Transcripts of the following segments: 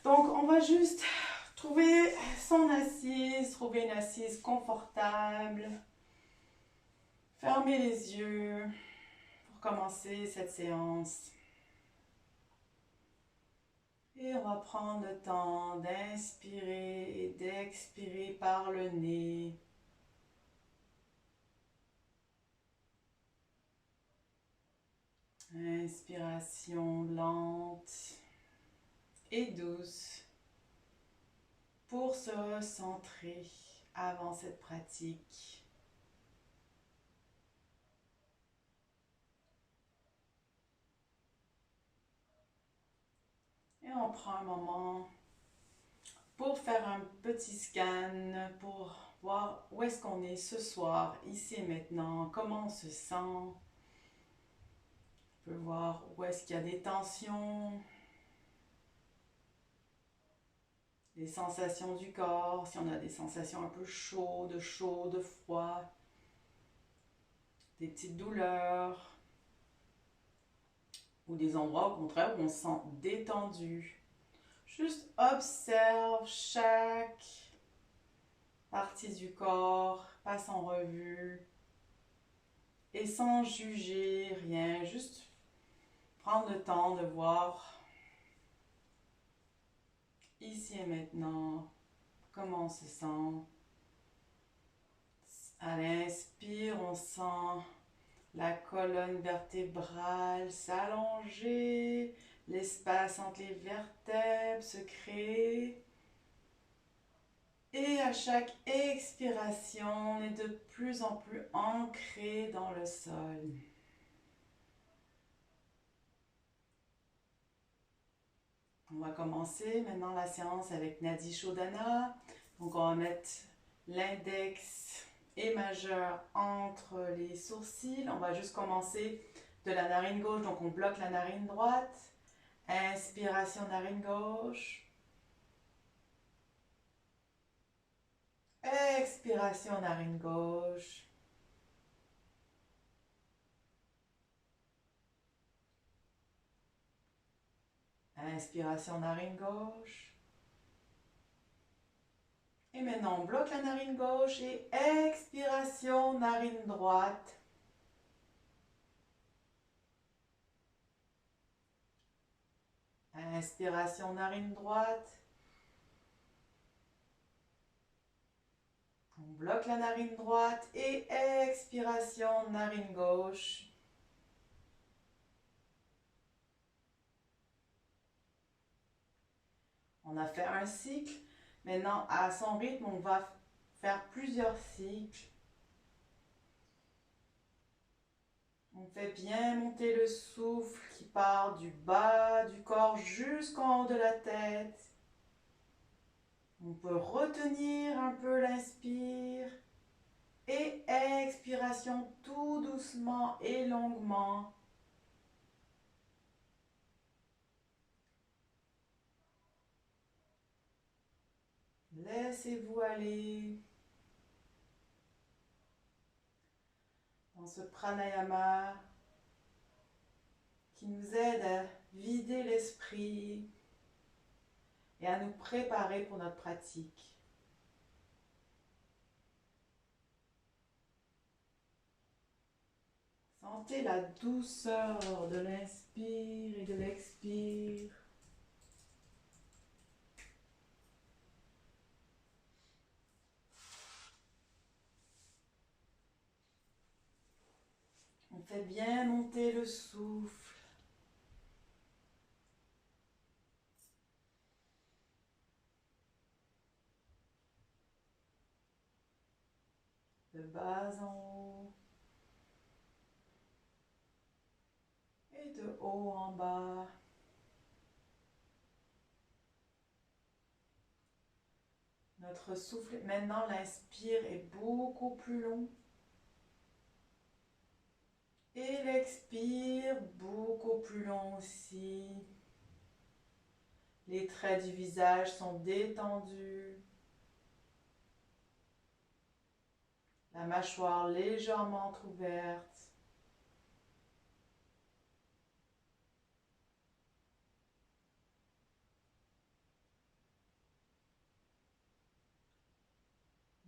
Donc, on va juste trouver son assise, trouver une assise confortable. Fermez les yeux pour commencer cette séance. Et on va prendre le temps d'inspirer et d'expirer par le nez. Inspiration lente et douce pour se recentrer avant cette pratique. Et on prend un moment pour faire un petit scan, pour voir où est-ce qu'on est ce soir, ici et maintenant, comment on se sent. On peut voir où est-ce qu'il y a des tensions, des sensations du corps, si on a des sensations un peu chaudes, froid, des petites douleurs, ou des endroits au contraire où on se sent détendu. Juste observe chaque partie du corps, passe en revue et sans juger rien, juste prendre le temps de voir ici et maintenant comment on se sent. À l'inspire, on sent la colonne vertébrale s'allonger, l'espace entre les vertèbres se créer. Et à chaque expiration, on est de plus en plus ancré dans le sol. On va commencer maintenant la séance avec Nadi Shodhana. Donc on va mettre l'index et majeur entre les sourcils. On va juste commencer de la narine gauche, donc on bloque la narine droite. Inspiration narine gauche. Expiration narine gauche. Inspiration narine gauche. Et maintenant, on bloque la narine gauche et expiration narine droite. Inspiration narine droite. On bloque la narine droite et expiration narine gauche. On a fait un cycle. Maintenant, à son rythme, on va faire plusieurs cycles. On fait bien monter le souffle qui part du bas du corps jusqu'en haut de la tête. On peut retenir un peu l'inspire et expiration tout doucement et longuement. Laissez-vous aller dans ce pranayama qui nous aide à vider l'esprit et à nous préparer pour notre pratique. Sentez la douceur de l'inspire et de l'expire. On fait bien monter le souffle. De bas en haut. Et de haut en bas. Notre souffle, maintenant l'inspire est beaucoup plus long. Et l'expire, beaucoup plus long aussi. Les traits du visage sont détendus. La mâchoire légèrement ouverte.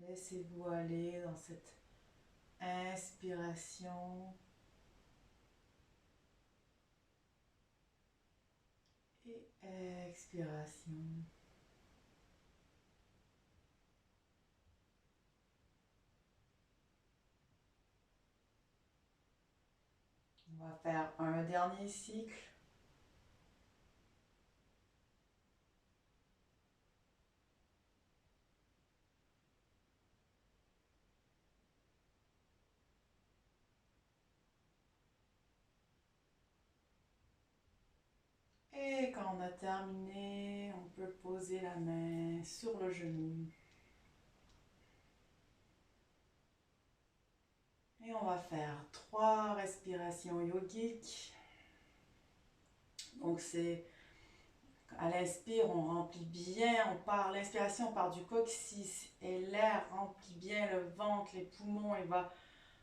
Laissez-vous aller dans cette inspiration et expiration. On va faire un dernier cycle. Et quand on a terminé, on peut poser la main sur le genou. Et on va faire 3 respirations yogiques. Donc c'est à l'inspire, on remplit bien, l'inspiration part du coccyx et l'air remplit bien le ventre, les poumons, il va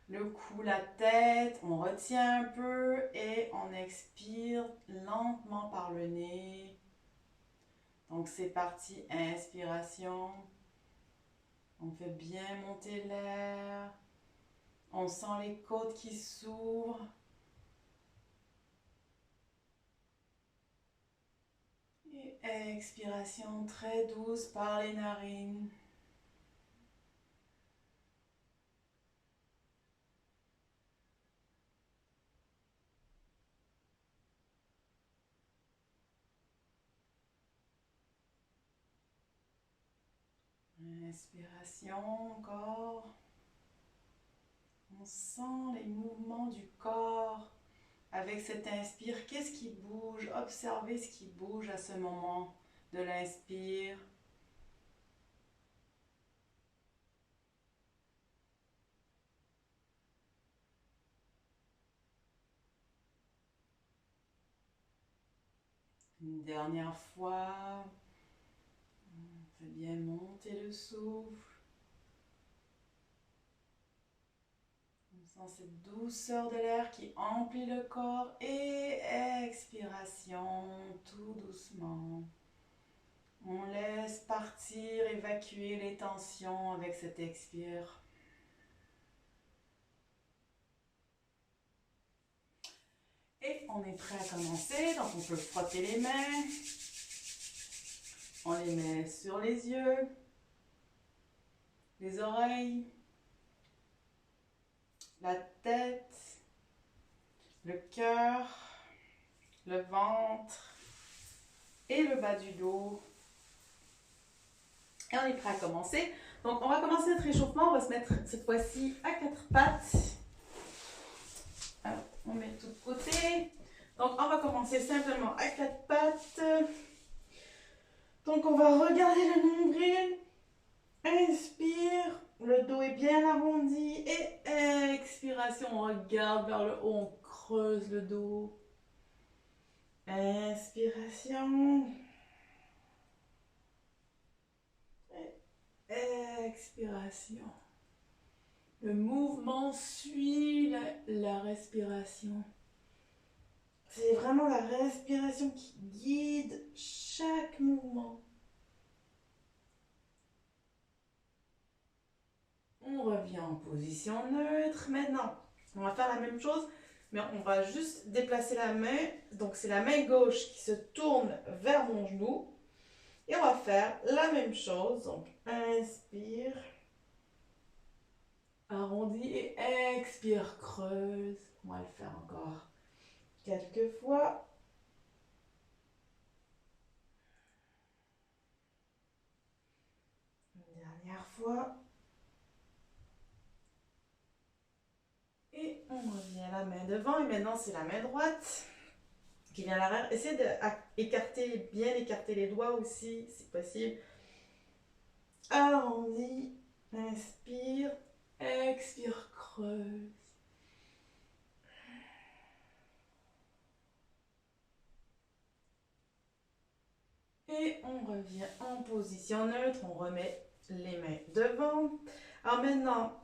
le cou, la tête, on retient un peu et on expire lentement par le nez. Donc c'est parti, inspiration, on fait bien monter l'air, on sent les côtes qui s'ouvrent. Et expiration très douce par les narines. Inspiration encore. On sent les mouvements du corps avec cette inspire. Qu'est-ce qui bouge? Observez ce qui bouge à ce moment de l'inspire. Une dernière fois. On fait bien monter le souffle. On sent cette douceur de l'air qui emplit le corps et expiration tout doucement. On laisse partir, évacuer les tensions avec cette expire. Et on est prêt à commencer, donc on peut frotter les mains. On les met sur les yeux, les oreilles, la tête, le cœur, le ventre et le bas du dos. Et on est prêt à commencer. Donc on va commencer notre échauffement, on va se mettre cette fois-ci à 4 pattes. Alors, on met tout de côté. Donc on va commencer simplement à 4 pattes. Donc on va regarder le nombril. Inspire, le dos est bien arrondi. Et expiration, on regarde vers le haut, on creuse le dos. Inspiration. Expiration. Le mouvement suit la respiration. C'est vraiment la respiration qui guide chaque mouvement. On revient en position neutre. Maintenant, on va faire la même chose, mais on va juste déplacer la main. Donc c'est la main gauche qui se tourne vers mon genou. Et on va faire la même chose. Donc inspire. Arrondi et expire, creuse. On va le faire encore quelques fois. Une dernière fois. Et on revient la main devant. Et maintenant, c'est la main droite qui vient à l'arrière. Essayez d'écarter, bien écarter les doigts aussi, si possible. Arrondi. Inspire. Expire, creuse. Et on revient en position neutre, on remet les mains devant. Alors maintenant,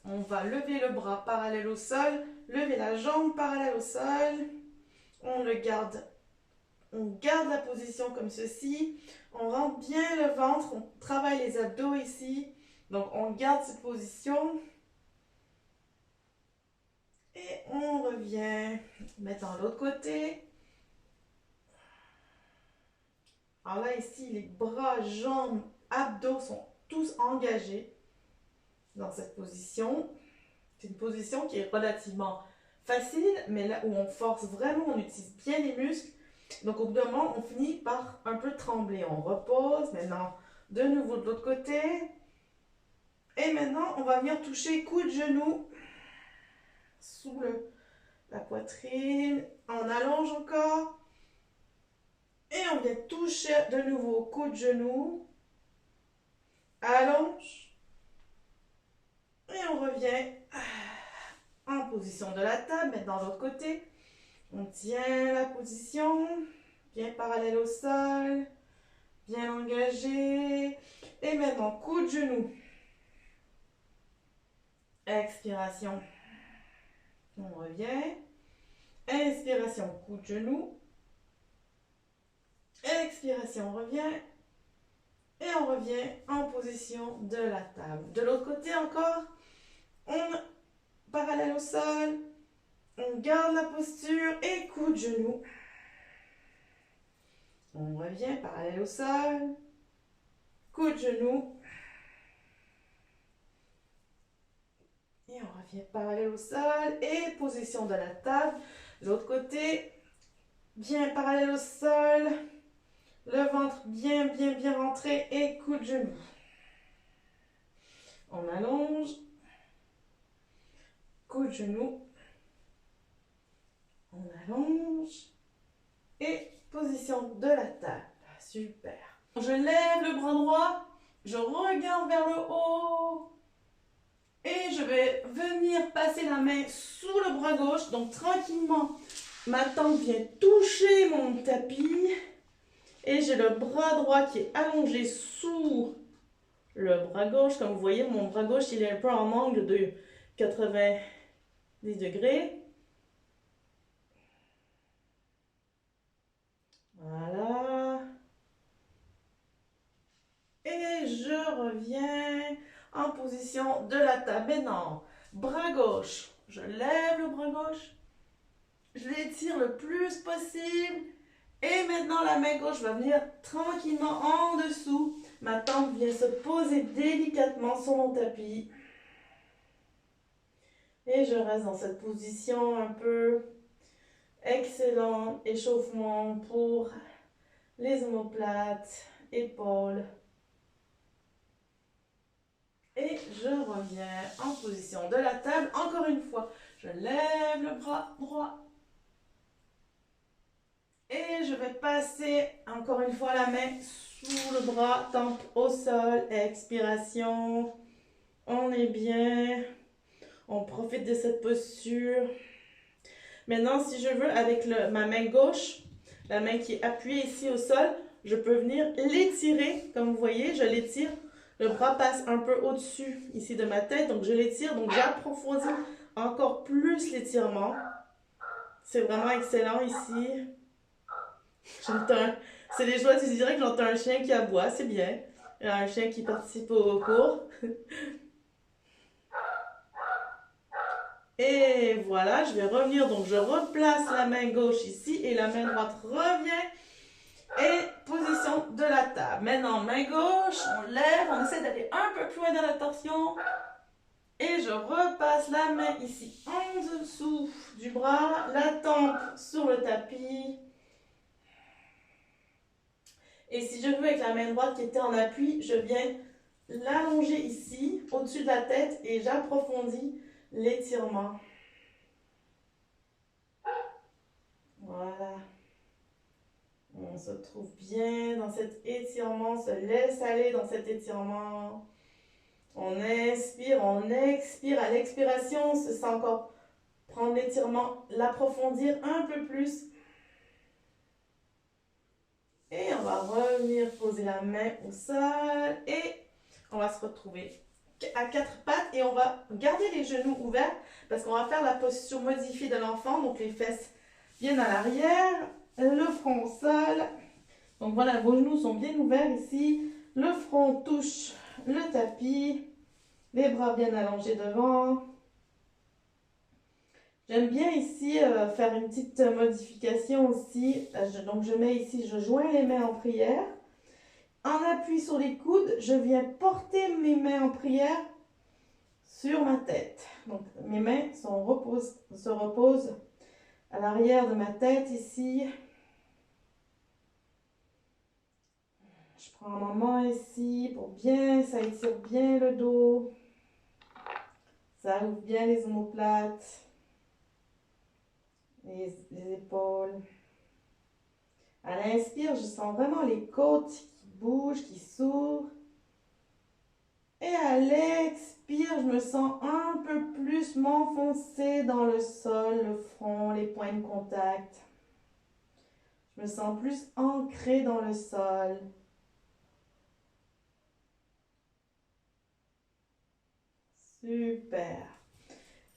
on va lever le bras parallèle au sol, lever la jambe parallèle au sol. On garde la position comme ceci. On rentre bien le ventre, on travaille les abdos ici. Donc, on garde cette position. Et on revient. Maintenant, l'autre côté. Alors là, ici, les bras, jambes, abdos sont tous engagés dans cette position. C'est une position qui est relativement facile, mais là où on force vraiment, on utilise bien les muscles. Donc, au bout d'un moment, on finit par un peu trembler. On repose. Maintenant, de nouveau de l'autre côté. Et maintenant, on va venir toucher coude, genou sous la poitrine. On allonge encore. Et on vient toucher de nouveau coude, genou. Allonge. Et on revient en position de la table. Maintenant, de l'autre côté. On tient la position. Bien parallèle au sol. Bien engagé. Et maintenant, coude, genou. Expiration. On revient. Inspiration, coude, genou. Expiration, on revient. Et on revient en position de la table. De l'autre côté encore, on parallèle au sol. On garde la posture et coude, genou. On revient parallèle au sol. Coude, genou. Et on revient parallèle au sol et position de la table. De l'autre côté, bien parallèle au sol. Le ventre bien, bien, bien rentré et coude, genou. On allonge. Coude, genou. On allonge. Et position de la table. Super. Je lève le bras droit. Je regarde vers le haut. Et je vais venir passer la main sous le bras gauche. Donc tranquillement, ma tante vient toucher mon tapis. Et j'ai le bras droit qui est allongé sous le bras gauche. Comme vous voyez, mon bras gauche, il est un peu en angle de 90 degrés. Voilà. Et je reviens en position de la table. Maintenant, bras gauche. Je lève le bras gauche. Je l'étire le plus possible. Et maintenant, la main gauche va venir tranquillement en dessous. Ma tante vient se poser délicatement sur mon tapis. Et je reste dans cette position un peu excellent échauffement pour les omoplates, épaules. Et je reviens en position de la table. Encore une fois, je lève le bras droit. Et je vais passer encore une fois la main sous le bras, tempe au sol, expiration. On est bien. On profite de cette posture. Maintenant, si je veux, avec ma main gauche, la main qui est appuyée ici au sol, je peux venir l'étirer. Comme vous voyez, je l'étire. Le bras passe un peu au-dessus ici de ma tête, donc je l'étire. Donc j'approfondis encore plus l'étirement. C'est vraiment excellent ici. C'est les joies du direct, j'entends un chien qui aboie, c'est bien. Il y a un chien qui participe au cours. Et voilà, je vais revenir, donc je replace la main gauche ici et la main droite revient. Et position de la table. Maintenant, main gauche, on lève, on essaie d'aller un peu plus loin dans la torsion. Et je repasse la main ici en dessous du bras, la tempe sur le tapis. Et si je veux, avec la main droite qui était en appui, je viens l'allonger ici, au-dessus de la tête, et j'approfondis l'étirement. Voilà. On se trouve bien dans cet étirement, on se laisse aller dans cet étirement. On inspire, on expire. À l'expiration, on se sent encore prendre l'étirement, l'approfondir un peu plus. Et on va revenir poser la main au sol et on va se retrouver à quatre pattes et on va garder les genoux ouverts parce qu'on va faire la posture modifiée de l'enfant. Donc les fesses viennent à l'arrière, le front au sol. Donc voilà, vos genoux sont bien ouverts ici. Le front touche le tapis. Les bras bien allongés devant. J'aime bien ici faire une petite modification aussi. Donc je mets ici, je joins les mains en prière. En appui sur les coudes, je viens porter mes mains en prière sur ma tête. Donc mes mains se reposent à l'arrière de ma tête ici. Je prends un moment ici pour bien, ça étire bien le dos. Ça ouvre bien les omoplates, les épaules. À l'inspire, je sens vraiment les côtes qui bougent, qui s'ouvrent. Et à l'expire, je me sens un peu plus m'enfoncer dans le sol, le front, les points de contact. Je me sens plus ancrée dans le sol. Super.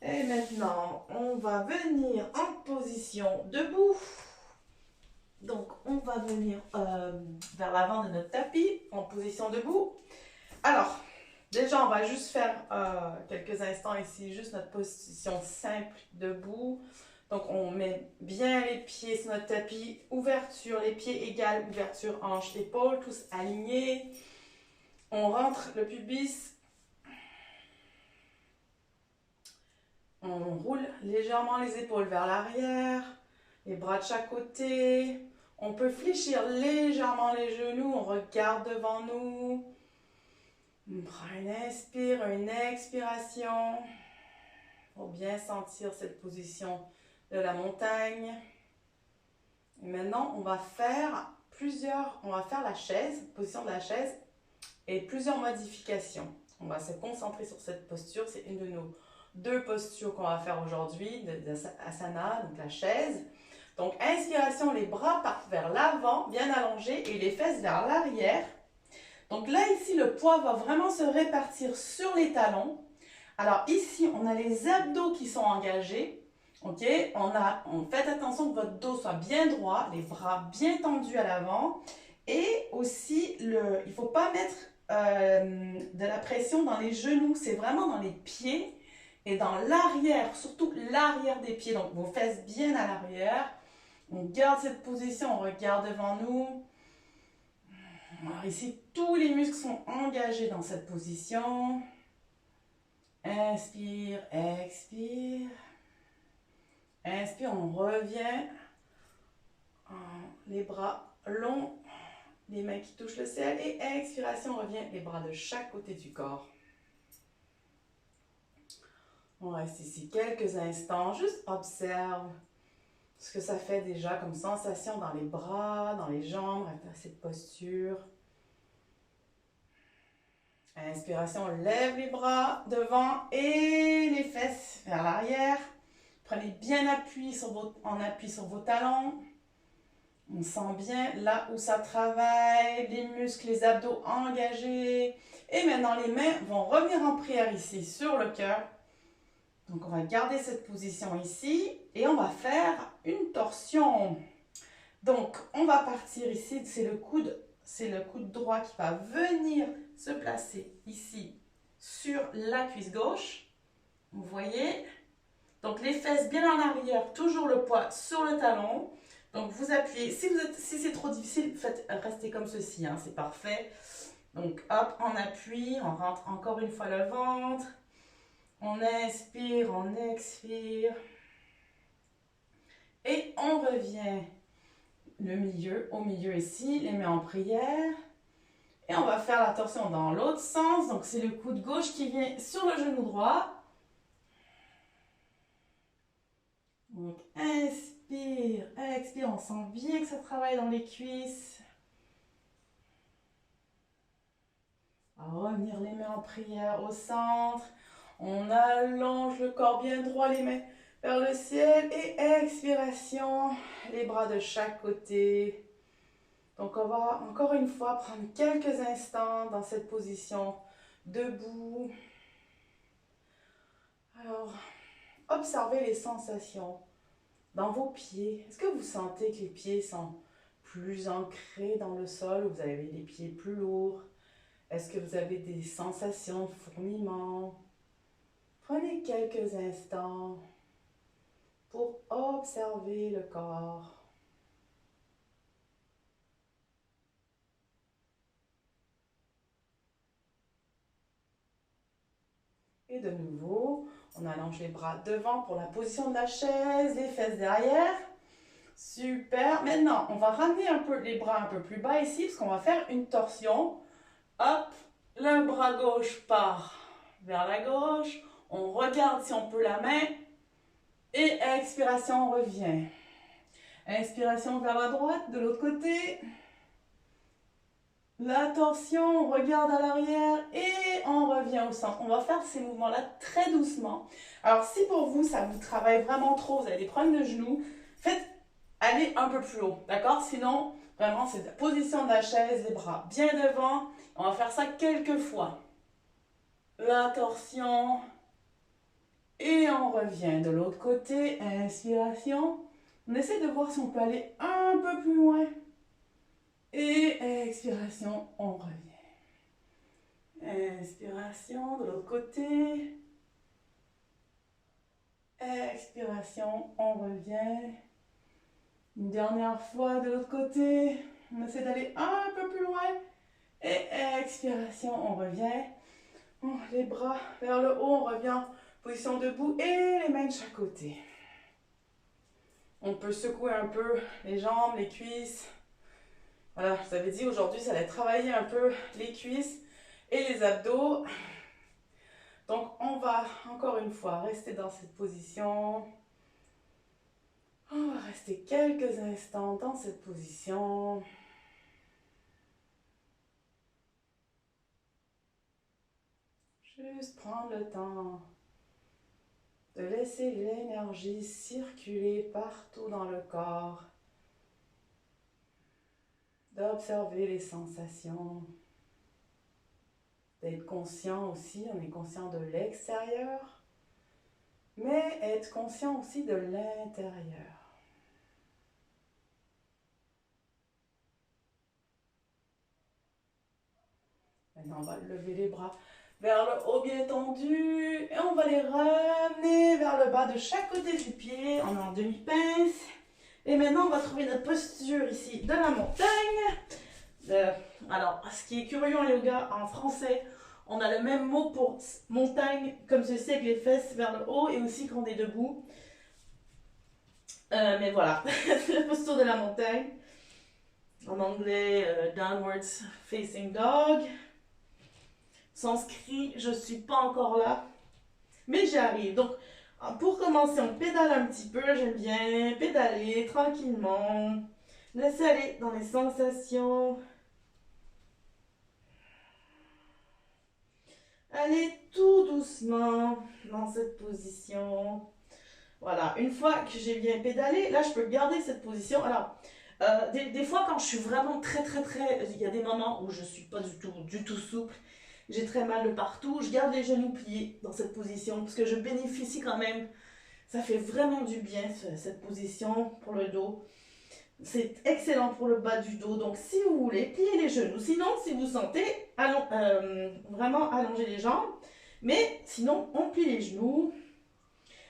Et maintenant, on va venir en position debout. Donc, on va venir vers l'avant de notre tapis, en position debout. Alors, déjà, on va juste faire quelques instants ici, juste notre position simple debout. Donc, on met bien les pieds sur notre tapis, ouverture, les pieds égales, ouverture, hanches, épaules, tous alignés. On rentre le pubis. On roule légèrement les épaules vers l'arrière, les bras de chaque côté. On peut fléchir légèrement les genoux, on regarde devant nous. On prend une inspire, une expiration pour bien sentir cette position de la montagne. Et maintenant, on va faire la chaise, position de la chaise, et plusieurs modifications. On va se concentrer sur cette posture, c'est une de nos deux postures qu'on va faire aujourd'hui, de asana, donc la chaise. Donc, inspiration, les bras partent vers l'avant, bien allongés, et les fesses vers l'arrière. Donc là, ici, le poids va vraiment se répartir sur les talons. Alors ici, on a les abdos qui sont engagés. Ok, faites attention que votre dos soit bien droit, les bras bien tendus à l'avant. Et aussi, il ne faut pas mettre de la pression dans les genoux, c'est vraiment dans les pieds et dans l'arrière, surtout l'arrière des pieds. Donc vos fesses bien à l'arrière. On garde cette position, on regarde devant nous. Alors ici, tous les muscles sont engagés dans cette position. Inspire, expire. Inspire, on revient. Les bras longs, les mains qui touchent le ciel. Et expiration, on revient, les bras de chaque côté du corps. On reste ici quelques instants, juste observe ce que ça fait déjà comme sensation dans les bras, dans les jambes, à cette posture. Inspiration, on lève les bras devant et les fesses vers l'arrière. Prenez bien appui en appui sur vos talons. On sent bien là où ça travaille, les muscles, les abdos engagés. Et maintenant, les mains vont revenir en prière ici sur le cœur. Donc, on va garder cette position ici et on va faire une torsion. Donc, on va partir ici, c'est le coude droit qui va venir se placer ici sur la cuisse gauche. Vous voyez? Donc, les fesses bien en arrière, toujours le poids sur le talon. Donc, vous appuyez. Si c'est trop difficile, restez comme ceci, hein, c'est parfait. Donc, hop, on appuie, on rentre encore une fois le ventre. On inspire, on expire. Et on revient au milieu ici, les mains en prière. Et on va faire la torsion dans l'autre sens. Donc, c'est le coude gauche qui vient sur le genou droit. Donc, inspire, expire. On sent bien que ça travaille dans les cuisses. On va revenir les mains en prière au centre. On allonge le corps bien droit, les mains vers le ciel. Et expiration, les bras de chaque côté. Donc, on va encore une fois prendre quelques instants dans cette position debout. Alors, observez les sensations dans vos pieds. Est-ce que vous sentez que les pieds sont plus ancrés dans le sol ou vous avez les pieds plus lourds? Est-ce que vous avez des sensations de fourmillement? Prenez quelques instants pour observer le corps. Et de nouveau, on allonge les bras devant pour la position de la chaise, les fesses derrière. Super. Maintenant, on va ramener un peu les bras un peu plus bas ici parce qu'on va faire une torsion. Hop, le bras gauche part vers la gauche. On regarde si on peut la main. Et expiration, on revient. Inspiration vers la droite, de l'autre côté. La torsion, on regarde à l'arrière et on revient au centre. On va faire ces mouvements-là très doucement. Alors, si pour vous, ça vous travaille vraiment trop, vous avez des problèmes de genoux, faites aller un peu plus haut, d'accord? Sinon, vraiment, c'est la position de la chaise, les bras bien devant. On va faire ça quelques fois. La torsion. Et on revient de l'autre côté. Inspiration. On essaie de voir si on peut aller un peu plus loin. Et expiration, on revient. Inspiration de l'autre côté. Expiration, on revient. Une dernière fois de l'autre côté. On essaie d'aller un peu plus loin. Et expiration, on revient. Les bras vers le haut, on revient. Position debout et les mains de chaque côté. On peut secouer un peu les jambes, les cuisses. Voilà, je vous avais dit aujourd'hui, ça allait travailler un peu les cuisses et les abdos. Donc, on va encore une fois rester dans cette position. On va rester quelques instants dans cette position. Juste prendre le temps de laisser l'énergie circuler partout dans le corps. D'observer les sensations, d'être conscient aussi, on est conscient de l'extérieur, mais être conscient aussi de l'intérieur. Maintenant, on va lever les bras vers le haut bien tendu et on va les ramener vers le bas de chaque côté du pied, on est en demi-pince. Et maintenant, on va trouver notre posture ici de la montagne. Alors, ce qui est curieux en yoga, en français, on a le même mot pour montagne, comme ceci, avec les fesses vers le haut, et aussi quand on est debout. Mais voilà, la posture de la montagne. En anglais, Downwards Facing Dog. Sanskrit, je ne suis pas encore là, mais j'y arrive. Donc, pour commencer, on pédale un petit peu. J'aime bien pédaler tranquillement. Laissez aller dans les sensations. Allez tout doucement dans cette position. Voilà, une fois que j'ai bien pédalé, là, je peux garder cette position. Alors, des fois, quand je suis vraiment très... Il y a des moments où je ne suis pas du tout souple. J'ai très mal de partout. Je garde les genoux pliés dans cette position parce que je bénéficie quand même. Ça fait vraiment du bien, cette position pour le dos. C'est excellent pour le bas du dos. Donc, si vous voulez, pliez les genoux. Sinon, si vous sentez, vraiment allongez les jambes. Mais sinon, on plie les genoux.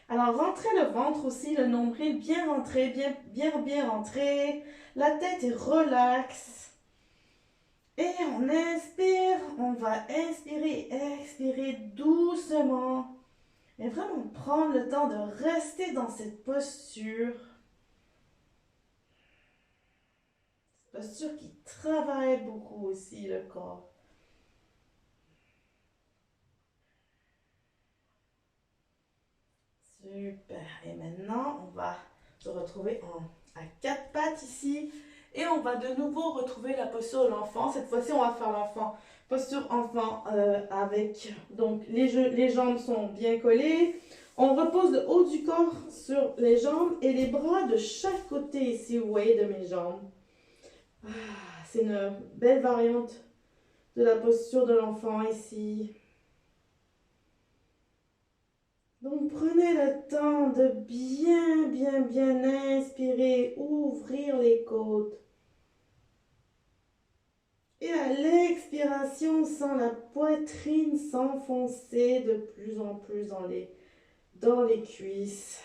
Alors, rentrez le ventre aussi, le nombril bien rentré, bien rentré. La tête est relaxe. Et on inspire, on va inspirer, expirer doucement. Et vraiment prendre le temps de rester dans cette posture. Cette posture qui travaille beaucoup aussi le corps. Super. Et maintenant, on va se retrouver à quatre pattes ici. Et on va de nouveau retrouver la posture de l'enfant. Cette fois-ci, on va faire l'enfant. Posture enfant avec... Donc, les jambes sont bien collées. On repose le haut du corps sur les jambes et les bras de chaque côté ici, vous voyez, de mes jambes. C'est une belle variante de la posture de l'enfant ici. Donc, prenez le temps de bien inspirer, ouvrir les côtes. Et à l'expiration, expiration, on sent la poitrine s'enfoncer de plus en plus dans les cuisses.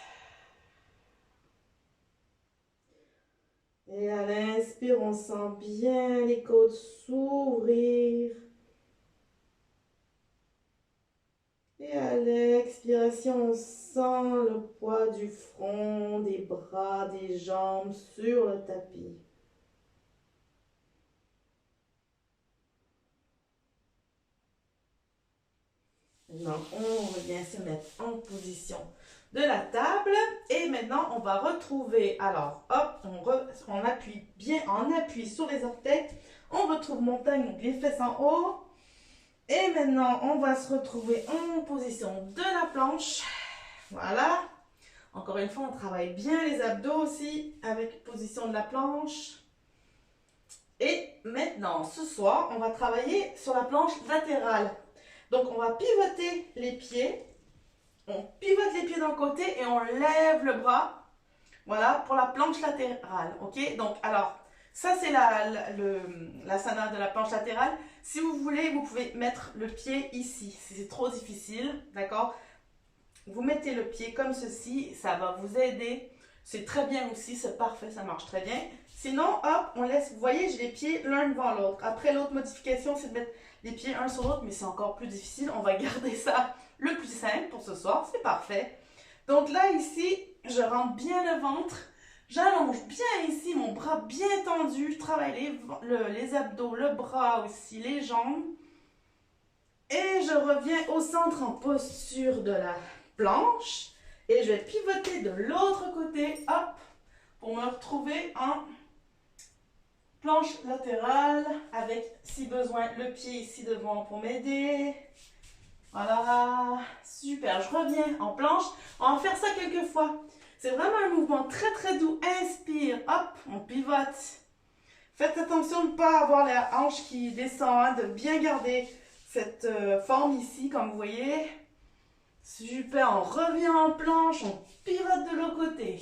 Et à l'inspire, on sent bien les côtes s'ouvrir. Et à l'expiration, on sent le poids du front, des bras, des jambes sur le tapis. Maintenant, on vient se mettre en position de la table. Et maintenant, on va retrouver, alors, hop, on appuie bien, on appuie sur les orteils. On retrouve montagne, donc les fesses en haut. Et maintenant, on va se retrouver en position de la planche. Voilà. Encore une fois, on travaille bien les abdos aussi avec position de la planche. Et maintenant, ce soir, on va travailler sur la planche latérale. Donc, on va pivoter les pieds. On pivote les pieds d'un côté et on lève le bras. Voilà, pour la planche latérale. Ok? Donc, alors, ça, c'est l'asana de la planche latérale. Si vous voulez, vous pouvez mettre le pied ici. Si c'est trop difficile, d'accord? Vous mettez le pied comme ceci. Ça va vous aider. C'est très bien aussi. C'est parfait. Ça marche très bien. Sinon, hop, on laisse. Vous voyez, j'ai les pieds l'un devant l'autre. Après, l'autre modification, c'est de mettre les pieds un sur l'autre. Mais c'est encore plus difficile. On va garder ça le plus simple pour ce soir. C'est parfait. Donc là, ici, je rentre bien le ventre. J'allonge bien ici, mon bras bien tendu. Je travaille les abdos, le bras aussi, les jambes. Et je reviens au centre en posture de la planche. Et je vais pivoter de l'autre côté, hop, pour me retrouver en planche latérale avec, si besoin, le pied ici devant pour m'aider. Voilà, super, je reviens en planche. On va faire ça quelques fois. C'est vraiment un mouvement très très doux. Inspire, hop, on pivote. Faites attention de ne pas avoir la hanche qui descend, hein, de bien garder cette forme ici, comme vous voyez. Super, on revient en planche, on pivote de l'autre côté.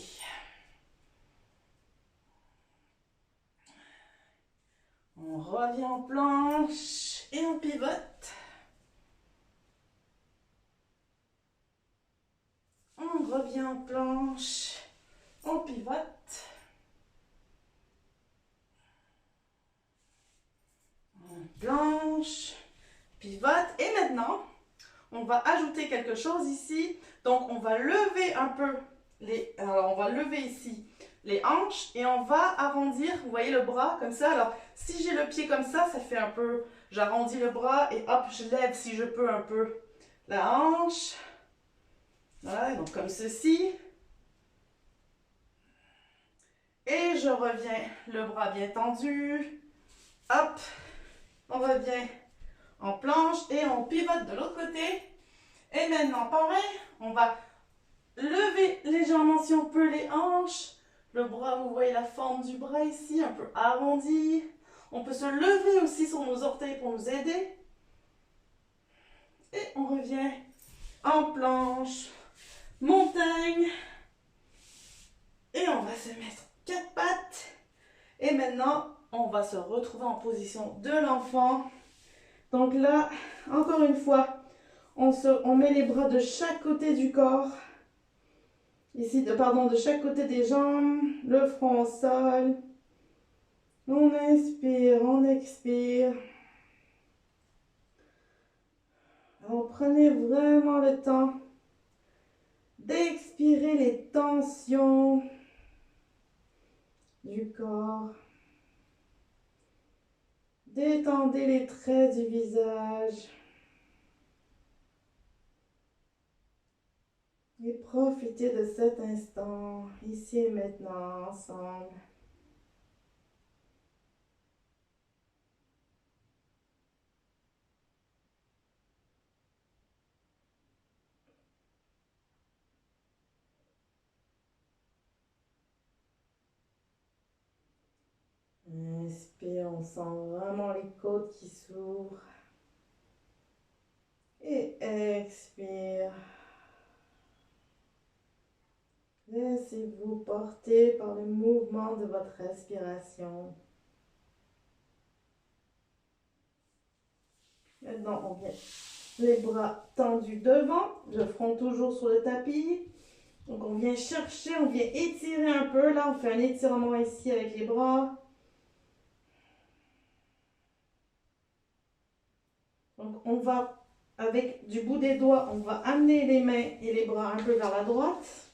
On revient en planche et on pivote. On revient en planche, on pivote. Planche, pivote. Et maintenant, on va ajouter quelque chose ici. Donc, on va lever un peu alors, on va lever ici les hanches et on va arrondir, vous voyez le bras comme ça. Alors, si j'ai le pied comme ça fait un peu, j'arrondis le bras et hop, je lève si je peux un peu la hanche. Voilà, donc comme ceci. Et je reviens, le bras bien tendu. Hop, on revient en planche et on pivote de l'autre côté. Et maintenant, pareil, on va lever légèrement si on peut les hanches. Le bras, vous voyez la forme du bras ici, un peu arrondi. On peut se lever aussi sur nos orteils pour nous aider. Et on revient en planche, montagne. Et on va se mettre 4 pattes. Et maintenant, on va se retrouver en position de l'enfant. Donc là, encore une fois, on met les bras de chaque côté du corps. Ici, de chaque côté des jambes, le front au sol. On inspire, on expire. Alors, prenez vraiment le temps d'expirer les tensions du corps. Détendez les traits du visage. Et profitez de cet instant, ici et maintenant, ensemble. Inspire, on sent vraiment les côtes qui s'ouvrent. Et expire. Laissez-vous porter par le mouvement de votre respiration. Maintenant, on vient les bras tendus devant, le front toujours sur le tapis. Donc, on vient chercher, on vient étirer un peu. Là, on fait un étirement ici avec les bras. Donc, on va, avec du bout des doigts, on va amener les mains et les bras un peu vers la droite.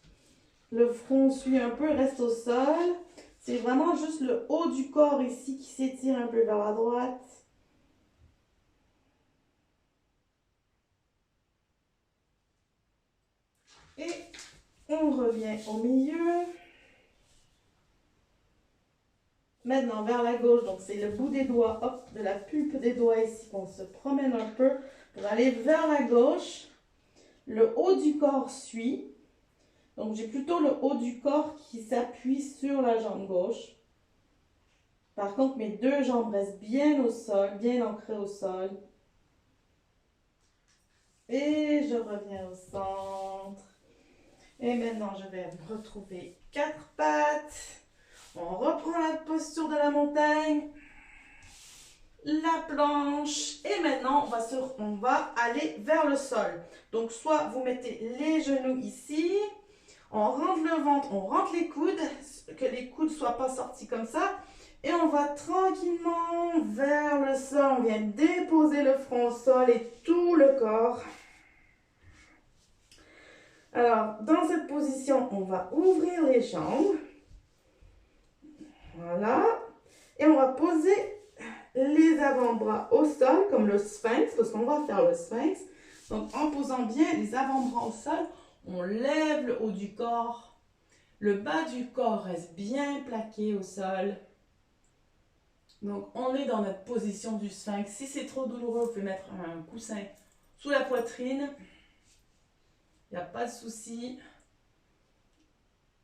Le front suit un peu, reste au sol. C'est vraiment juste le haut du corps ici qui s'étire un peu vers la droite. Et on revient au milieu. Maintenant vers la gauche, donc c'est le bout des doigts, hop, de la pulpe des doigts ici qu'on se promène un peu pour aller vers la gauche. Le haut du corps suit. Donc j'ai plutôt le haut du corps qui s'appuie sur la jambe gauche. Par contre, mes deux jambes restent bien au sol, bien ancrées au sol. Et je reviens au centre. Et maintenant, je vais retrouver quatre pattes. On reprend la posture de la montagne, la planche. Et maintenant, on va aller vers le sol. Donc, soit vous mettez les genoux ici. On rentre le ventre, on rentre les coudes. Que les coudes ne soient pas sortis comme ça. Et on va tranquillement vers le sol. On vient déposer le front au sol et tout le corps. Alors, dans cette position, on va ouvrir les jambes. Voilà. Et on va poser les avant-bras au sol, comme le sphinx, parce qu'on va faire le sphinx. Donc, en posant bien les avant-bras au sol, on lève le haut du corps. Le bas du corps reste bien plaqué au sol. Donc, on est dans notre position du sphinx. Si c'est trop douloureux, vous pouvez mettre un coussin sous la poitrine. Il n'y a pas de souci.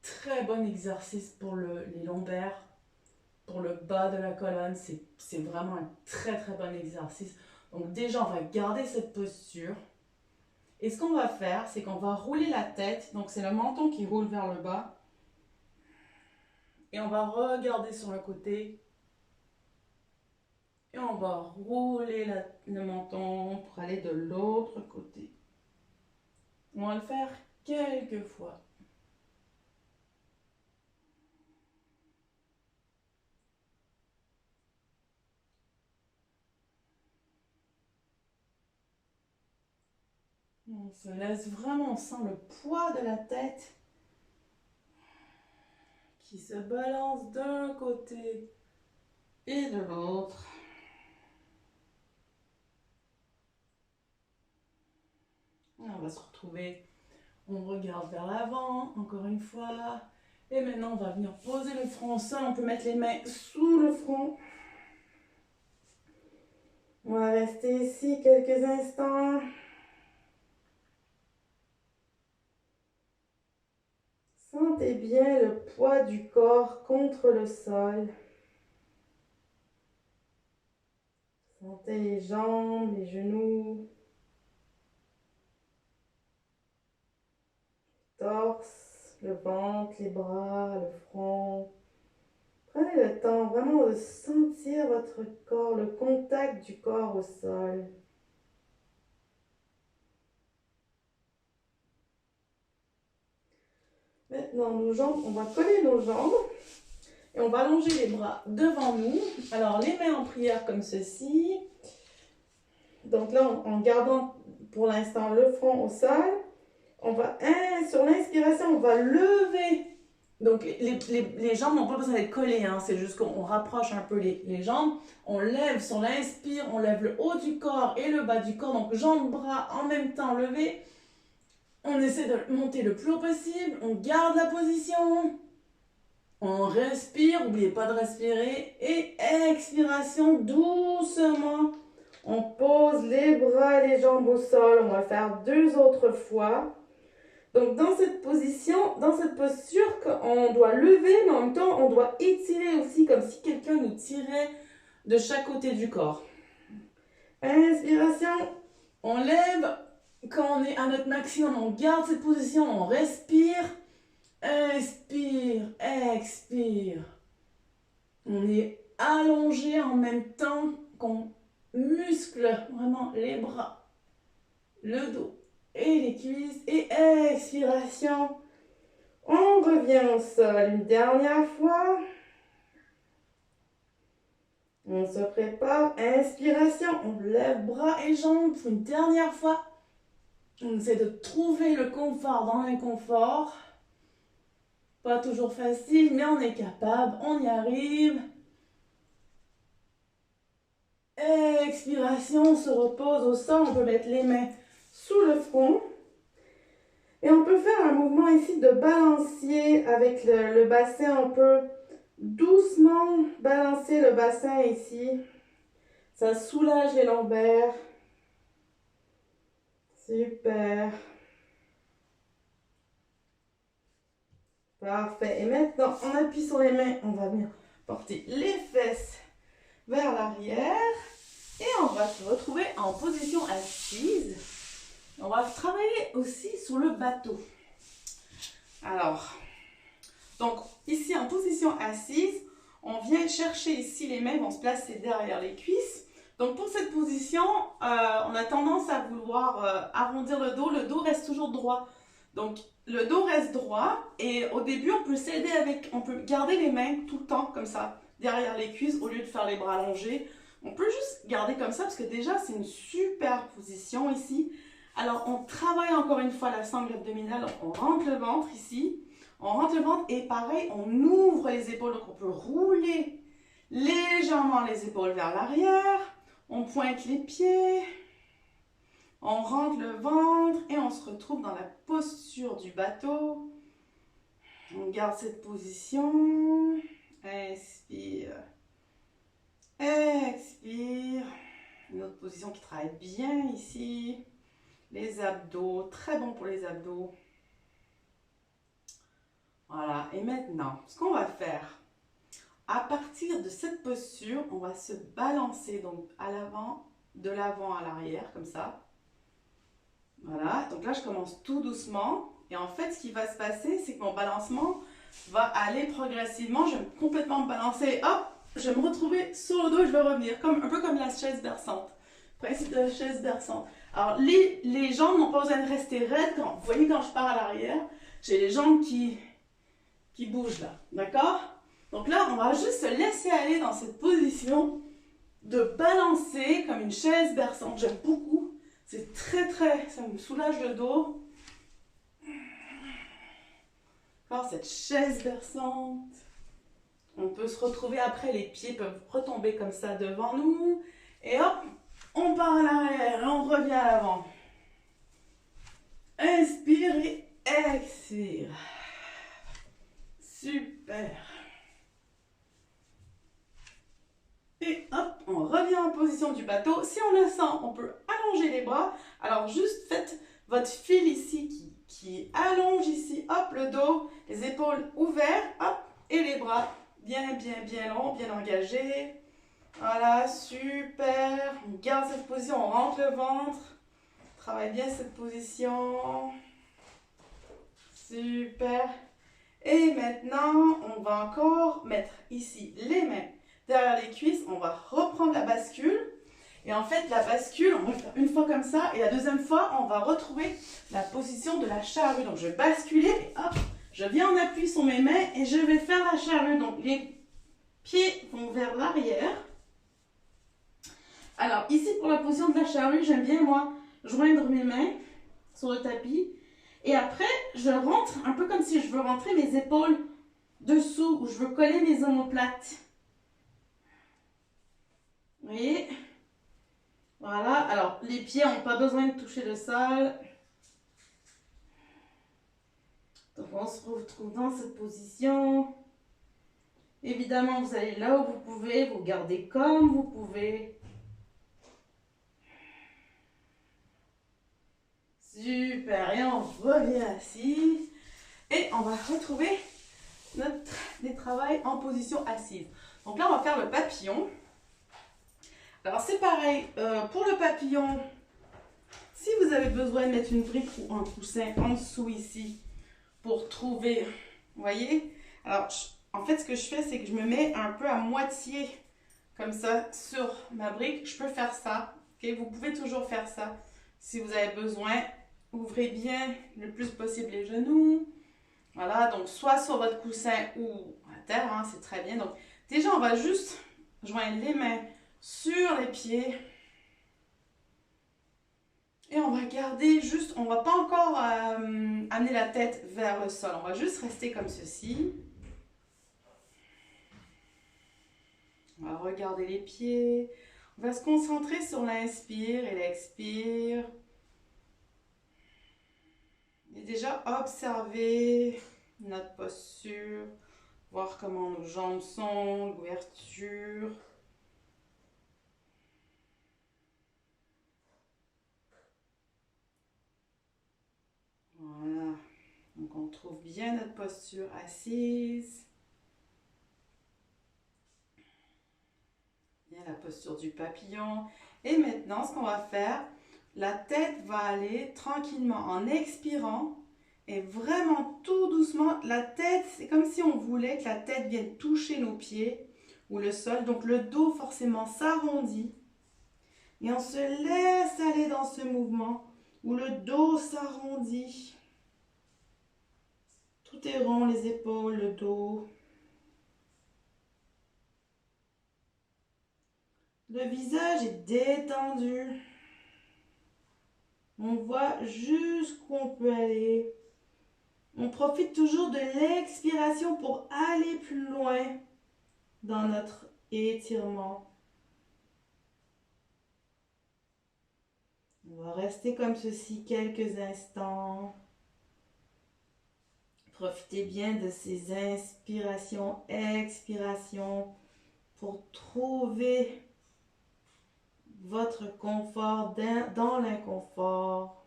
Très bon exercice pour les lombaires, pour le bas de la colonne. C'est vraiment un très très bon exercice. Donc déjà, on va garder cette posture. Et ce qu'on va faire, c'est qu'on va rouler la tête. Donc c'est le menton qui roule vers le bas. Et on va regarder sur le côté. Et on va rouler le menton pour aller de l'autre côté. On va le faire quelques fois. On se laisse vraiment, on sent le poids de la tête qui se balance d'un côté et de l'autre. On va se retrouver, on regarde vers l'avant, encore une fois. Et maintenant, on va venir poser le front au sol. On peut mettre les mains sous le front. On va rester ici quelques instants. Sentez bien le poids du corps contre le sol. Sentez les jambes, les genoux, le torse, le ventre, les bras, le front. Prenez le temps vraiment de sentir votre corps, le contact du corps au sol. Maintenant, nos jambes, on va coller nos jambes et on va allonger les bras devant nous. Alors, les mains en prière comme ceci. Donc là, en gardant pour l'instant le front au sol, on va, sur l'inspiration, on va lever. Donc, les jambes n'ont pas besoin d'être collées, hein, c'est juste qu'on rapproche un peu les jambes. On lève, si on inspire, on lève le haut du corps et le bas du corps. Donc, jambes, bras en même temps levés. On essaie de monter le plus haut possible. On garde la position. On respire, n'oubliez pas de respirer. Et expiration, doucement. On pose les bras et les jambes au sol. On va le faire 2 autres fois. Donc, dans cette position, dans cette posture, on doit lever, mais en même temps, on doit étirer aussi, comme si quelqu'un nous tirait de chaque côté du corps. Inspiration, on lève. Quand on est à notre maximum, on garde cette position, on respire. Inspire, expire. On est allongé en même temps qu'on muscle muscle vraiment les bras, le dos et les cuisses. Et expiration. On revient au sol une dernière fois. On se prépare. Inspiration. On lève bras et jambes pour une dernière fois. On essaie de trouver le confort dans l'inconfort. Pas toujours facile, mais on est capable. On y arrive. Expiration. On se repose au sol. On peut mettre les mains sous le front. Et on peut faire un mouvement ici de balancier avec le bassin. On peut doucement balancer le bassin ici. Ça soulage les lombaires. Super. Parfait. Et maintenant, on appuie sur les mains. On va venir porter les fesses vers l'arrière. Et on va se retrouver en position assise. On va travailler aussi sur le bateau. Alors, donc ici en position assise, on vient chercher ici, les mains vont se placer derrière les cuisses. Donc pour cette position, on a tendance à vouloir arrondir le dos reste toujours droit. Donc le dos reste droit et au début on peut s'aider on peut garder les mains tout le temps comme ça, derrière les cuisses au lieu de faire les bras allongés. On peut juste garder comme ça parce que déjà c'est une super position ici. Alors, on travaille encore une fois la sangle abdominale. On rentre le ventre ici. On rentre le ventre et pareil, on ouvre les épaules. Donc, on peut rouler légèrement les épaules vers l'arrière. On pointe les pieds. On rentre le ventre et on se retrouve dans la posture du bateau. On garde cette position. Inspire. Expire. Une autre position qui travaille bien ici. Les abdos, très bon pour les abdos. Voilà, et maintenant, ce qu'on va faire, à partir de cette posture, on va se balancer donc à l'avant, de l'avant à l'arrière, comme ça. Voilà, donc là je commence tout doucement. Et en fait, ce qui va se passer, c'est que mon balancement va aller progressivement. Je vais complètement me balancer, hop, je vais me retrouver sur le dos et je vais revenir, un peu comme la chaise berçante. Principe de la chaise berçante. Alors, les jambes n'ont pas besoin de rester raides. Vous voyez, quand je pars à l'arrière, j'ai les jambes qui bougent là. D'accord? Donc là, on va juste se laisser aller dans cette position de balancer comme une chaise berçante. J'aime beaucoup. C'est ça me soulage le dos. Alors, cette chaise berçante. On peut se retrouver après, les pieds peuvent retomber comme ça devant nous. Et hop! On part à l'arrière et on revient à l'avant. Inspire et expire. Super. Et hop, on revient en position du bateau. Si on le sent, on peut allonger les bras. Alors juste faites votre fil ici qui allonge ici. Hop, le dos, les épaules ouvertes. Hop, et les bras bien longs, bien engagés. Voilà, super. On garde cette position, on rentre le ventre. On travaille bien cette position. Super. Et maintenant, on va encore mettre ici les mains derrière les cuisses. On va reprendre la bascule. Et en fait, la bascule, on va faire une fois comme ça. Et la deuxième fois, on va retrouver la position de la charrue. Donc, je vais basculer et hop, je viens en appui sur mes mains et je vais faire la charrue. Donc, les pieds vont vers l'arrière. Alors, ici, pour la position de la charrue, j'aime bien, moi, joindre mes mains sur le tapis. Et après, je rentre un peu comme si je veux rentrer mes épaules dessous ou je veux coller mes omoplates. Vous voyez? Voilà. Alors, les pieds n'ont pas besoin de toucher le sol. Donc, on se retrouve dans cette position. Évidemment, vous allez là où vous pouvez, vous gardez comme vous pouvez. Super, et on revient assis. Et on va retrouver notre travail en position assise. Donc là, on va faire le papillon. Alors c'est pareil, pour le papillon, si vous avez besoin de mettre une brique ou un coussin en dessous ici, pour trouver, vous voyez? Alors, en fait, ce que je fais, c'est que je me mets un peu à moitié, comme ça, sur ma brique. Je peux faire ça. Okay? Vous pouvez toujours faire ça si vous avez besoin. Ouvrez bien le plus possible les genoux. Voilà, donc soit sur votre coussin ou à terre, hein, c'est très bien. Donc déjà, on va juste joindre les mains sur les pieds. Et on va garder juste, on va pas encore amener la tête vers le sol. On va juste rester comme ceci. On va regarder les pieds. On va se concentrer sur l'inspire et l'expire. Et déjà observer notre posture, voir comment nos jambes sont, l'ouverture. Voilà. Donc on trouve bien notre posture assise. Bien la posture du papillon. Et maintenant, ce qu'on va faire, la tête va aller tranquillement en expirant et vraiment tout doucement. La tête, c'est comme si on voulait que la tête vienne toucher nos pieds ou le sol. Donc le dos forcément s'arrondit. Et on se laisse aller dans ce mouvement où le dos s'arrondit. Tout est rond, les épaules, le dos. Le visage est détendu. On voit jusqu'où on peut aller. On profite toujours de l'expiration pour aller plus loin dans notre étirement. On va rester comme ceci quelques instants. Profitez bien de ces inspirations, expirations pour trouver votre confort dans l'inconfort.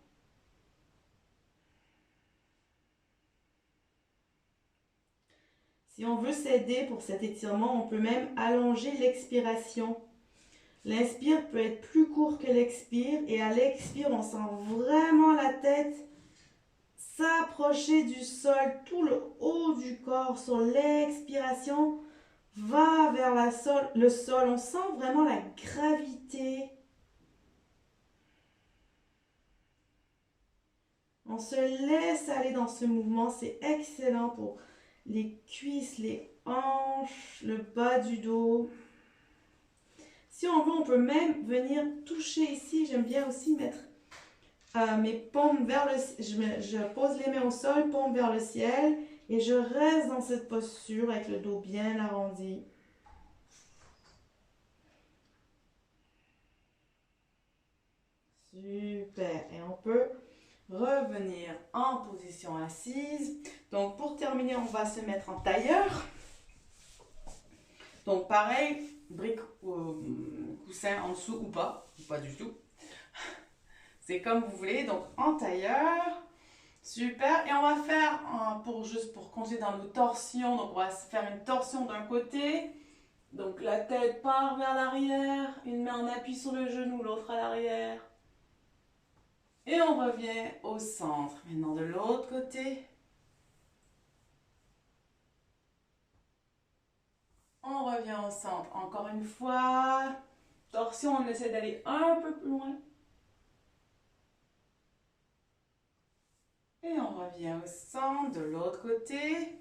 Si on veut s'aider pour cet étirement, on peut même allonger l'expiration. L'inspire peut être plus court que l'expire et à l'expire, on sent vraiment la tête s'approcher du sol, tout le haut du corps. Sur l'expiration, va vers le sol. On sent vraiment la gravité. On se laisse aller dans ce mouvement. C'est excellent pour les cuisses, les hanches, le bas du dos. Si on veut, on peut même venir toucher ici. J'aime bien aussi mettre mes paumes vers le ciel. Je pose les mains au sol, paumes vers le ciel. Et je reste dans cette posture avec le dos bien arrondi. Super. Et on peut revenir en position assise. Donc pour terminer, on va se mettre en tailleur. Donc pareil, brique ou coussin en dessous ou pas du tout. C'est comme vous voulez, donc en tailleur. Super, et on va faire, juste pour continuer dans nos torsions, donc on va faire une torsion d'un côté. Donc la tête part vers l'arrière, une main en appui sur le genou, l'autre à l'arrière. Et on revient au centre. Maintenant de l'autre côté. On revient au centre. Encore une fois. Torsion, on essaie d'aller un peu plus loin. Et on revient au centre de l'autre côté.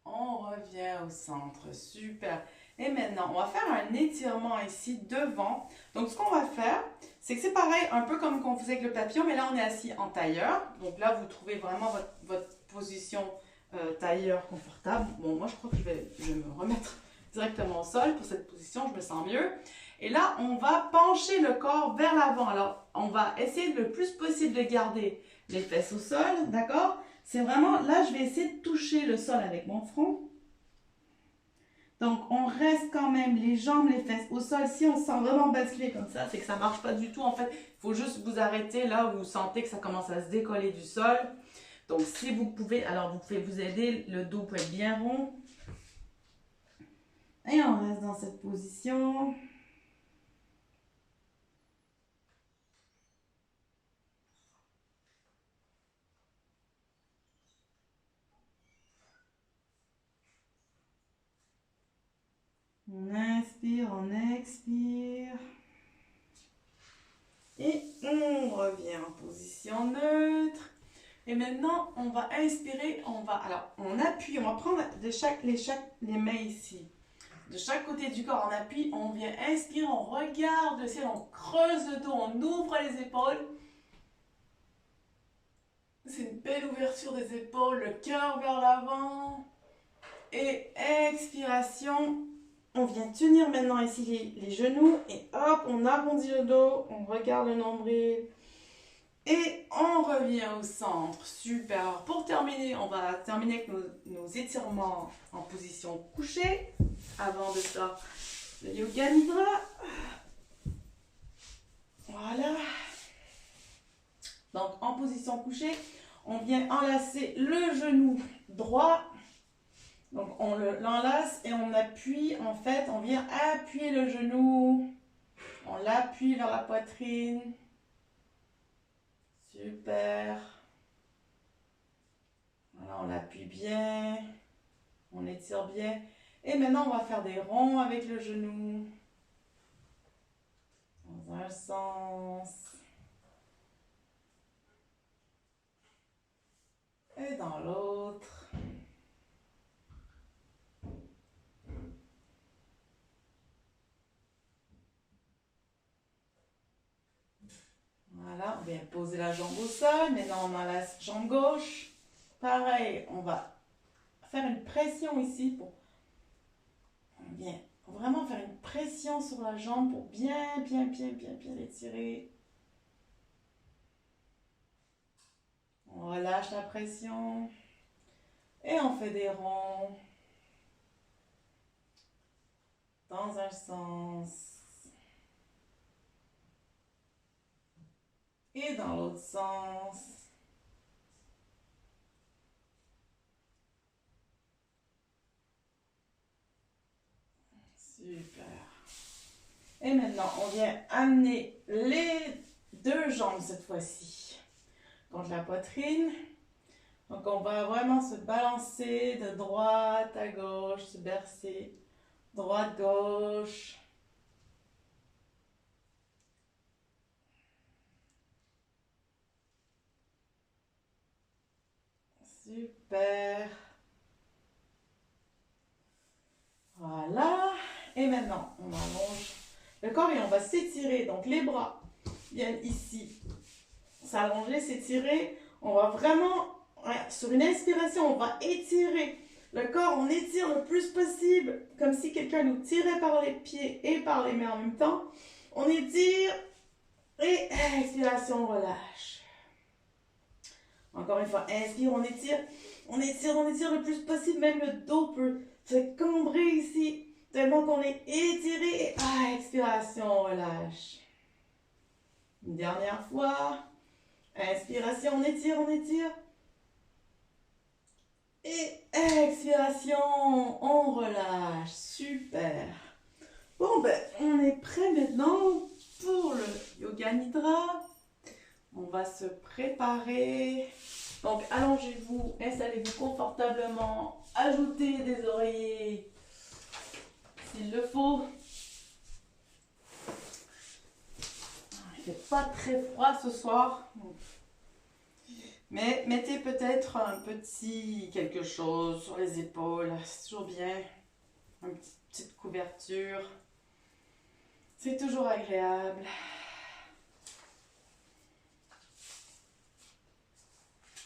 On revient au centre. Super. Et maintenant, on va faire un étirement ici devant. Donc, ce qu'on va faire, c'est que c'est pareil, un peu comme qu'on faisait avec le papillon, mais là, on est assis en tailleur. Donc là, vous trouvez vraiment votre position tailleur confortable. Bon, moi, je crois que je vais me remettre directement au sol pour cette position. Je me sens mieux. Et là, on va pencher le corps vers l'avant. Alors, on va essayer le plus possible de garder les fesses au sol, d'accord? C'est vraiment, là, je vais essayer de toucher le sol avec mon front. Donc, on reste quand même les jambes, les fesses au sol. Si on se sent vraiment basculer comme ça, c'est que ça ne marche pas du tout. En fait, il faut juste vous arrêter là où vous sentez que ça commence à se décoller du sol. Donc, si vous pouvez, alors vous pouvez vous aider. Le dos peut être bien rond. Et on reste dans cette position. On inspire, on expire. Et on revient en position neutre. Et maintenant, on va inspirer, on appuie, on va prendre les mains ici. De chaque côté du corps, on appuie, on vient inspirer, on regarde le ciel, on creuse le dos, on ouvre les épaules. C'est une belle ouverture des épaules, le cœur vers l'avant. Et expiration, on vient tenir maintenant ici les genoux et hop, on arrondit le dos, on regarde le nombril. Et on revient au centre. Super. Alors pour terminer, on va terminer avec nos étirements en position couchée. Avant de ça, le Yoga Nidra. Voilà. Donc en position couchée, on vient enlacer le genou droit. Donc on l'enlace et on appuie. En fait, on vient appuyer le genou. On l'appuie vers la poitrine. Super. Voilà, on l'appuie bien. On étire bien. Et maintenant, on va faire des ronds avec le genou. Dans un sens. Et dans l'autre. Voilà, on vient poser la jambe au sol. Maintenant, on a la jambe gauche. Pareil, on va faire une pression ici pour... On vient vraiment faire une pression sur la jambe pour bien l'étirer. On relâche la pression. Et on fait des ronds. Dans un sens. Et dans l'autre sens. Super. Et maintenant, on vient amener les deux jambes cette fois-ci contre la poitrine. Donc, on va vraiment se balancer de droite à gauche, se bercer. Droite, gauche. Super. Voilà. Et maintenant, on allonge le corps et on va s'étirer. Donc, les bras viennent ici. S'allonger, s'étirer. On va vraiment, sur une inspiration, on va étirer le corps. On étire le plus possible, comme si quelqu'un nous tirait par les pieds et par les mains en même temps. On étire et expiration, on relâche. Encore une fois, inspire, on étire le plus possible. Même le dos peut se cambrer ici, tellement qu'on est étiré. Et expiration, on relâche. Une dernière fois. Inspiration, on étire. Et expiration, on relâche. Super. Bon, ben, on est prêt maintenant pour le Yoga Nidra. On va se préparer. Donc, allongez-vous, installez-vous confortablement. Ajoutez des oreillers s'il le faut. Il ne fait pas très froid ce soir. Mais mettez peut-être un petit quelque chose sur les épaules. C'est toujours bien. Une petite couverture. C'est toujours agréable.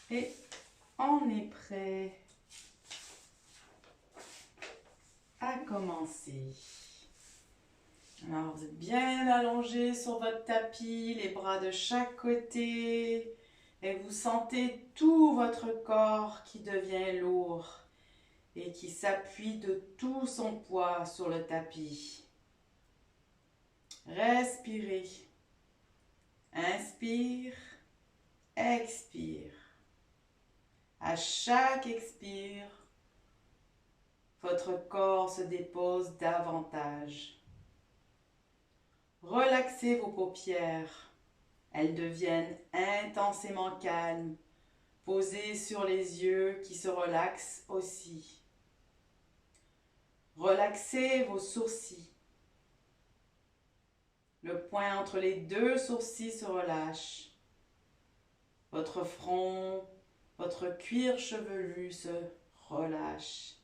Et on est prêt à commencer. Alors, vous êtes bien allongé sur votre tapis, les bras de chaque côté. Et vous sentez tout votre corps qui devient lourd et qui s'appuie de tout son poids sur le tapis. Respirez. Inspire. Expire. À chaque expire, votre corps se dépose davantage. Relaxez vos paupières. Elles deviennent intensément calmes, posées sur les yeux qui se relaxent aussi. Relaxez vos sourcils. Le point entre les deux sourcils se relâche. Votre front, votre cuir chevelu se relâche.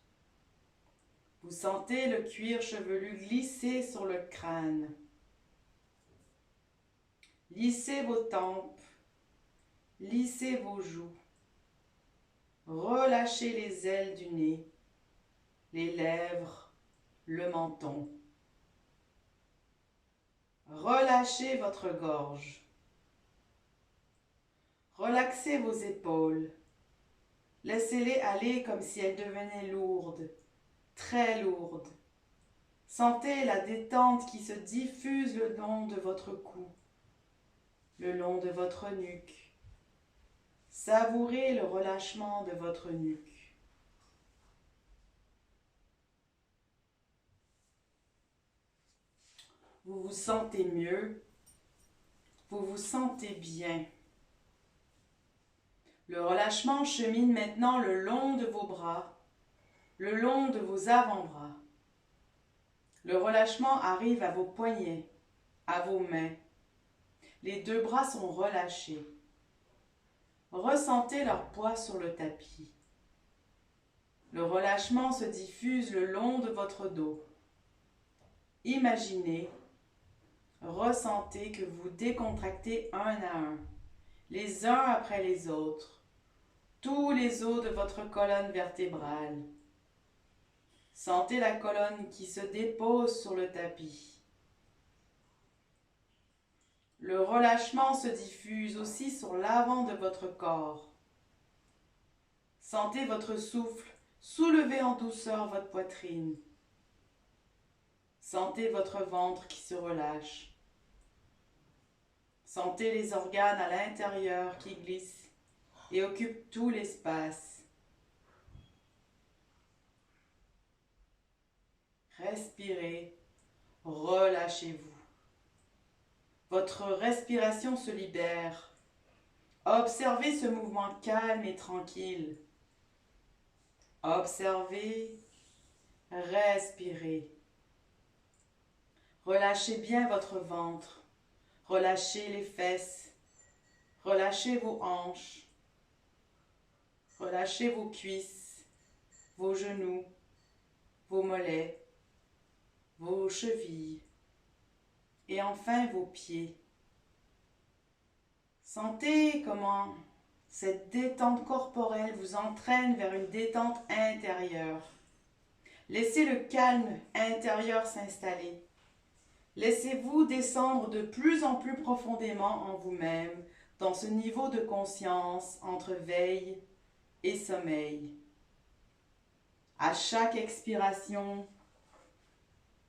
Vous sentez le cuir chevelu glisser sur le crâne. Lissez vos tempes, lissez vos joues. Relâchez les ailes du nez, les lèvres, le menton. Relâchez votre gorge. Relaxez vos épaules. Laissez-les aller comme si elles devenaient lourdes, très lourdes. Sentez la détente qui se diffuse le long de votre cou, le long de votre nuque. Savourez le relâchement de votre nuque. Vous vous sentez mieux, vous vous sentez bien. Le relâchement chemine maintenant le long de vos bras, le long de vos avant-bras. Le relâchement arrive à vos poignets, à vos mains. Les deux bras sont relâchés. Ressentez leur poids sur le tapis. Le relâchement se diffuse le long de votre dos. Imaginez, ressentez que vous décontractez un à un, les uns après les autres, tous les os de votre colonne vertébrale. Sentez la colonne qui se dépose sur le tapis. Le relâchement se diffuse aussi sur l'avant de votre corps. Sentez votre souffle soulever en douceur votre poitrine. Sentez votre ventre qui se relâche. Sentez les organes à l'intérieur qui glissent et occupent tout l'espace. Respirez, relâchez-vous. Votre respiration se libère. Observez ce mouvement calme et tranquille. Observez, respirez. Relâchez bien votre ventre. Relâchez les fesses. Relâchez vos hanches. Relâchez vos cuisses, vos genoux, vos mollets, vos chevilles et enfin vos pieds. Sentez comment cette détente corporelle vous entraîne vers une détente intérieure. Laissez le calme intérieur s'installer. Laissez-vous descendre de plus en plus profondément en vous-même dans ce niveau de conscience entre veille et sommeil. À chaque expiration,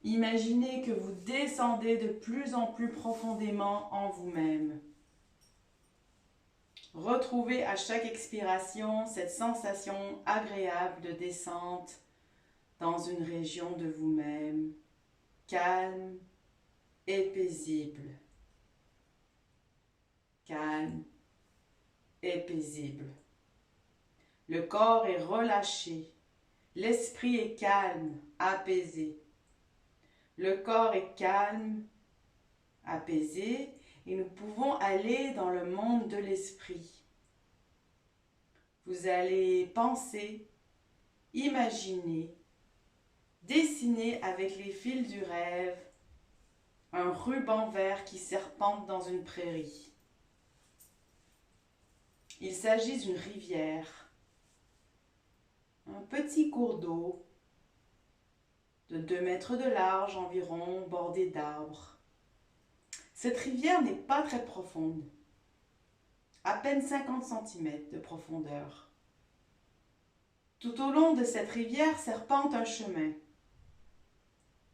imaginez que vous descendez de plus en plus profondément en vous-même. Retrouvez à chaque expiration cette sensation agréable de descente dans une région de vous-même, calme et paisible. Calme et paisible. Le corps est relâché, l'esprit est calme, apaisé. Le corps est calme, apaisé, et nous pouvons aller dans le monde de l'esprit. Vous allez penser, imaginer, dessiner avec les fils du rêve un ruban vert qui serpente dans une prairie. Il s'agit d'une rivière, un petit cours d'eau de 2 mètres de large environ, bordé d'arbres. Cette rivière n'est pas très profonde, à peine 50 cm de profondeur. Tout au long de cette rivière serpente un chemin.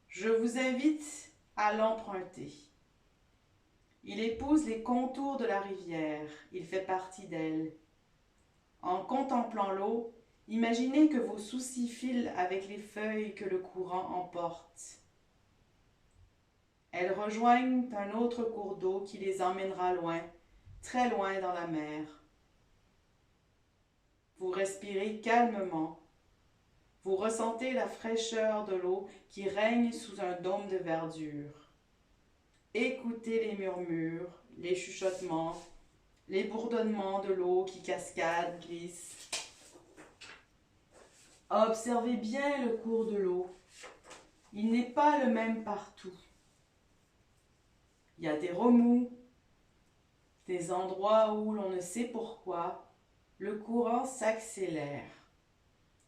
Je vous invite à l'emprunter. Il épouse les contours de la rivière, il fait partie d'elle. En contemplant l'eau, imaginez que vos soucis filent avec les feuilles que le courant emporte. Elles rejoignent un autre cours d'eau qui les emmènera loin, très loin dans la mer. Vous respirez calmement. Vous ressentez la fraîcheur de l'eau qui règne sous un dôme de verdure. Écoutez les murmures, les chuchotements, les bourdonnements de l'eau qui cascade, glisse. Observez bien le cours de l'eau. Il n'est pas le même partout. Il y a des remous, des endroits où l'on ne sait pourquoi, le courant s'accélère.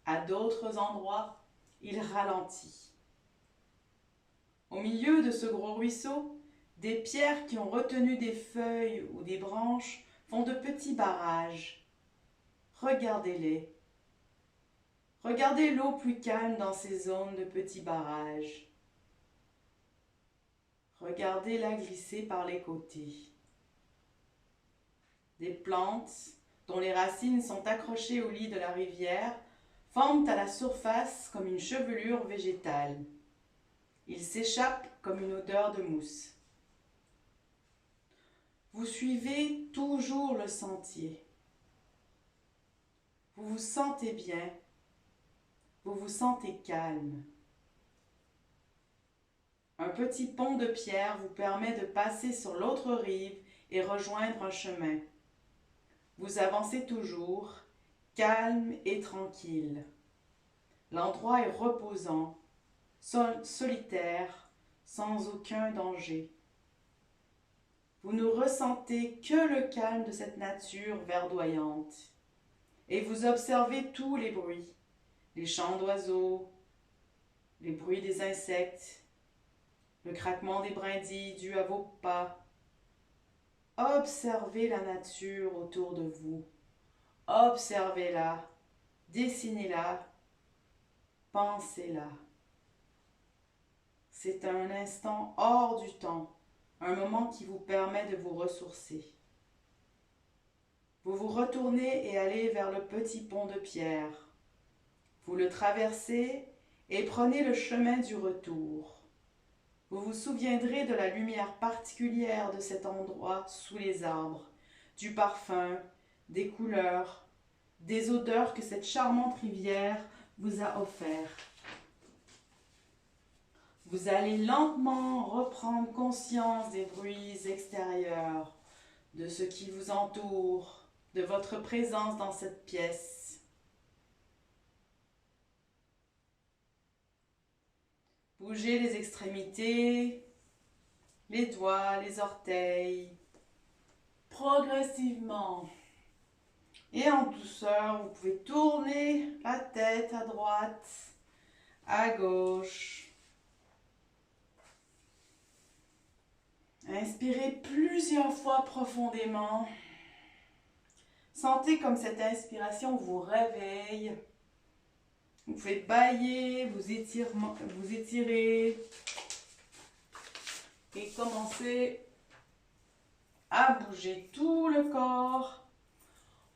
À d'autres endroits, il ralentit. Au milieu de ce gros ruisseau, des pierres qui ont retenu des feuilles ou des branches font de petits barrages. Regardez-les. Regardez l'eau plus calme dans ces zones de petits barrages. Regardez-la glisser par les côtés. Des plantes, dont les racines sont accrochées au lit de la rivière, forment à la surface comme une chevelure végétale. Il s'échappe comme une odeur de mousse. Vous suivez toujours le sentier. Vous vous sentez bien. Vous vous sentez calme. Un petit pont de pierre vous permet de passer sur l'autre rive et rejoindre un chemin. Vous avancez toujours, calme et tranquille. L'endroit est reposant, solitaire, sans aucun danger. Vous ne ressentez que le calme de cette nature verdoyante. Et vous observez tous les bruits, les chants d'oiseaux, les bruits des insectes, le craquement des brindilles dû à vos pas. Observez la nature autour de vous. Observez-la, dessinez-la, pensez-la. C'est un instant hors du temps, un moment qui vous permet de vous ressourcer. Vous vous retournez et allez vers le petit pont de pierre. Vous le traversez et prenez le chemin du retour. Vous vous souviendrez de la lumière particulière de cet endroit sous les arbres, du parfum, des couleurs, des odeurs que cette charmante rivière vous a offert. Vous allez lentement reprendre conscience des bruits extérieurs, de ce qui vous entoure, de votre présence dans cette pièce. Bougez les extrémités, les doigts, les orteils, progressivement. Et en douceur, vous pouvez tourner la tête à droite, à gauche. Inspirez plusieurs fois profondément. Sentez comme cette inspiration vous réveille. Vous pouvez bâiller, vous étirer et commencer à bouger tout le corps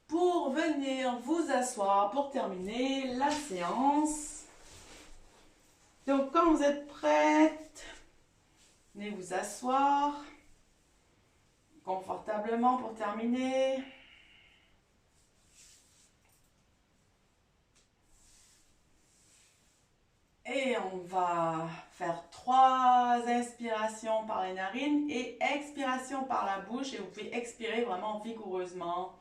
pour venir vous asseoir pour terminer la séance. Donc quand vous êtes prête, venez vous asseoir confortablement pour terminer. Et on va faire 3 inspirations par les narines et expiration par la bouche. Et vous pouvez expirer vraiment vigoureusement.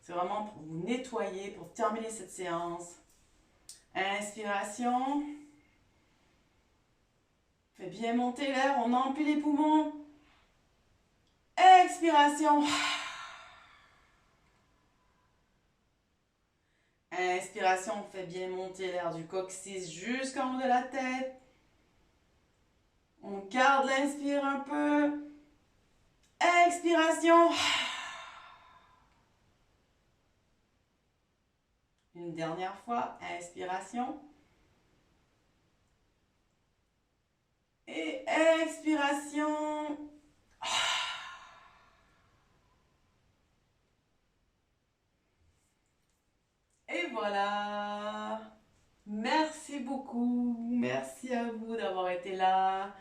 C'est vraiment pour vous nettoyer, pour terminer cette séance. Inspiration. Fait bien monter l'air, on emplit les poumons. Expiration. Inspiration, on fait bien monter l'air du coccyx jusqu'en haut de la tête. On garde l'inspire un peu. Expiration. Une dernière fois, inspiration. Et expiration. Et voilà. Merci beaucoup. Merci à vous d'avoir été là.